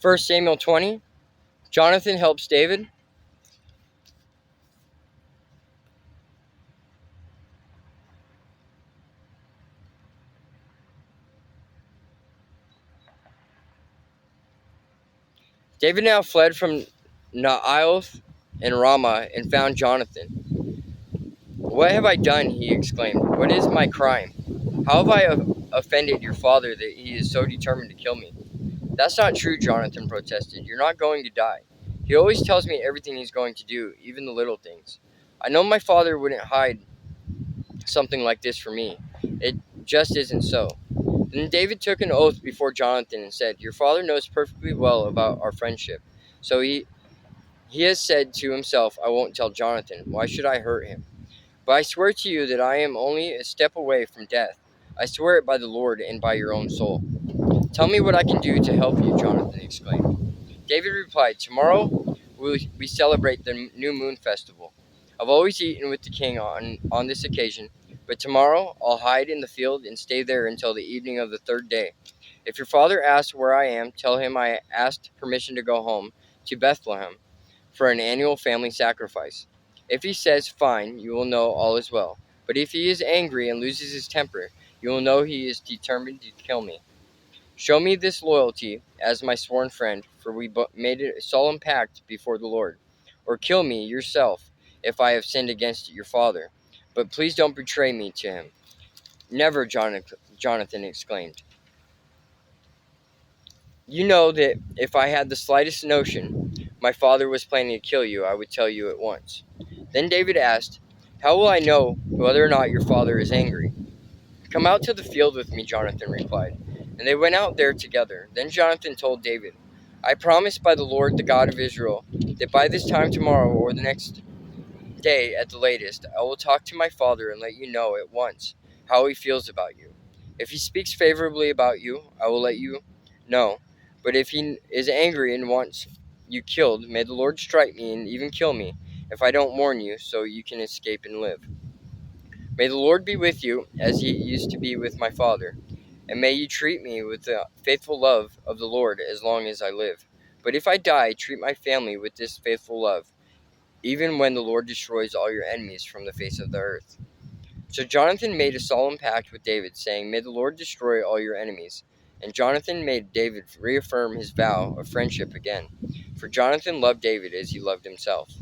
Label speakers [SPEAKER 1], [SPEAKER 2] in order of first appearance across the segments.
[SPEAKER 1] 1 Samuel 20, Jonathan helps David. David now fled from Naioth and Ramah and found Jonathan. "What have I done?" he exclaimed. "What is my crime? How have I offended your father that he is so determined to kill me?" "That's not true," Jonathan protested. "You're not going to die. He always tells me everything he's going to do, even the little things. I know my father wouldn't hide something like this from me. It just isn't so." Then David took an oath before Jonathan and said, "Your father knows perfectly well about our friendship. So he has said to himself, 'I won't tell Jonathan. Why should I hurt him?' But I swear to you that I am only a step away from death. I swear it by the Lord and by your own soul." "Tell me what I can do to help you," Jonathan exclaimed. David replied, "Tomorrow we celebrate the new moon festival. I've always eaten with the king on this occasion, but tomorrow I'll hide in the field and stay there until the evening of the third day. If your father asks where I am, tell him I asked permission to go home to Bethlehem for an annual family sacrifice. If he says, 'Fine,' you will know all is well. But if he is angry and loses his temper, you will know he is determined to kill me. Show me this loyalty as my sworn friend, for we made a solemn pact before the Lord. Or kill me yourself if I have sinned against your father. But please don't betray me to him." "Never," Jonathan exclaimed. "You know that if I had the slightest notion my father was planning to kill you, I would tell you at once." Then David asked, "How will I know whether or not your father is angry?" "Come out to the field with me," Jonathan replied. And they went out there together. Then Jonathan told David, "I promise by the Lord, the God of Israel, that by this time tomorrow or the next day at the latest, I will talk to my father and let you know at once how he feels about you. If he speaks favorably about you, I will let you know. But if he is angry and wants you killed, may the Lord strike me and even kill me if I don't warn you, so you can escape and live. May the Lord be with you as he used to be with my father, and may you treat me with the faithful love of the Lord as long as I live. But if I die, treat my family with this faithful love, even when the Lord destroys all your enemies from the face of the earth." So Jonathan made a solemn pact with David, saying, "May the Lord destroy all your enemies." And Jonathan made David reaffirm his vow of friendship again, for Jonathan loved David as he loved himself.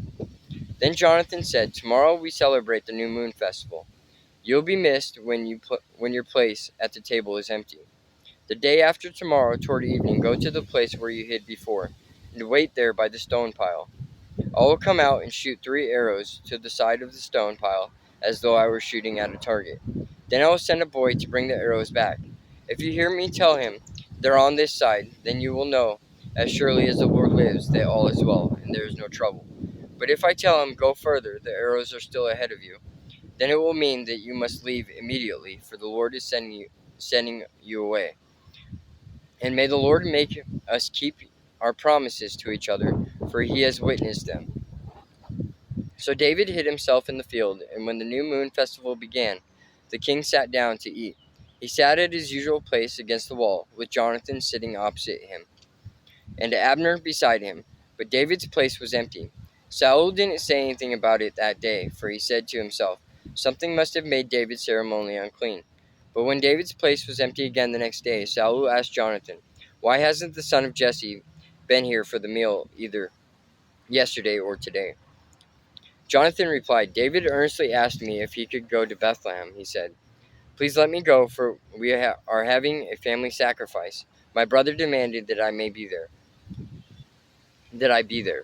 [SPEAKER 1] Then Jonathan said, "Tomorrow we celebrate the new moon festival. You'll be missed when your place at the table is empty. The day after tomorrow, toward evening, go to the place where you hid before, and wait there by the stone pile. I will come out and shoot 3 arrows to the side of the stone pile, as though I were shooting at a target. Then I will send a boy to bring the arrows back. If you hear me tell him, 'They're on this side,' then you will know, as surely as the Lord lives, that all is well, and there is no trouble. But if I tell him, 'Go further, the arrows are still ahead of you,' then it will mean that you must leave immediately, for the Lord is sending you away. And may the Lord make us keep our promises to each other, for he has witnessed them." So David hid himself in the field, and when the new moon festival began, the king sat down to eat. He sat at his usual place against the wall, with Jonathan sitting opposite him, and Abner beside him. But David's place was empty. Saul didn't say anything about it that day, for he said to himself, "Something must have made David ceremonially unclean." But when David's place was empty again the next day, Saul asked Jonathan, "Why hasn't the son of Jesse been here for the meal either yesterday or today?" Jonathan replied, "David earnestly asked me if he could go to Bethlehem," he said. "Please let me go, for we are having a family sacrifice. My brother demanded that I be there.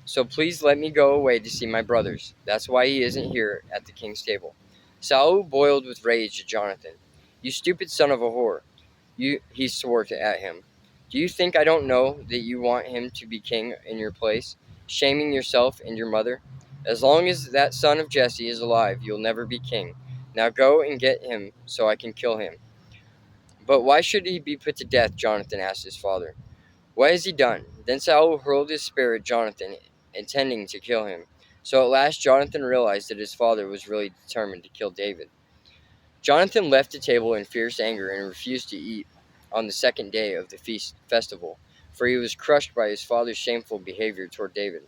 [SPEAKER 1] So please let me go away to see my brothers. That's why he isn't here at the king's table." Saul boiled with rage at Jonathan. "You stupid son of a whore," he swore at him. "Do you think I don't know that you want him to be king in your place, shaming yourself and your mother? As long as that son of Jesse is alive, you'll never be king. Now go and get him so I can kill him." "But why should he be put to death?" Jonathan asked his father. "What has he done?" Then Saul hurled his spear at Jonathan, intending to kill him. So at last Jonathan realized that his father was really determined to kill David. Jonathan left the table in fierce anger and refused to eat on the second day of the festival, for he was crushed by his father's shameful behavior toward David.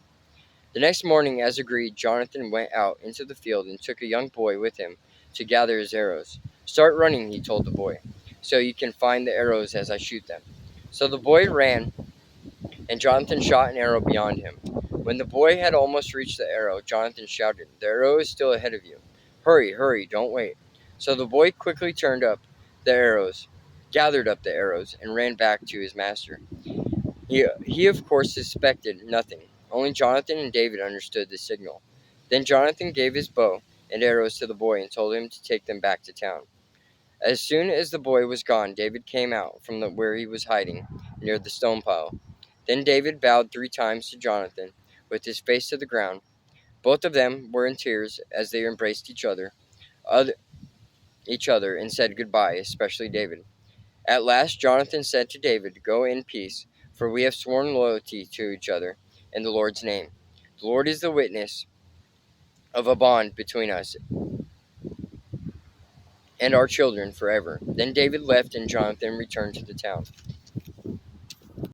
[SPEAKER 1] The next morning, as agreed, Jonathan went out into the field and took a young boy with him to gather his arrows. "Start running," he told the boy, "so you can find the arrows as I shoot them." So the boy ran, and Jonathan shot an arrow beyond him. When the boy had almost reached the arrow, Jonathan shouted, "The arrow is still ahead of you. Hurry, hurry, don't wait." So the boy quickly gathered up the arrows, and ran back to his master. He of course suspected nothing. Only Jonathan and David understood the signal. Then Jonathan gave his bow and arrows to the boy and told him to take them back to town. As soon as the boy was gone, David came out from where he was hiding near the stone pile. Then David bowed 3 times to Jonathan, with his face to the ground. Both of them were in tears as they embraced each other and said goodbye, especially David. At last Jonathan said to David, "Go in peace, for we have sworn loyalty to each other in the Lord's name. The Lord is the witness of a bond between us and our children forever." Then David left, and Jonathan returned to the town.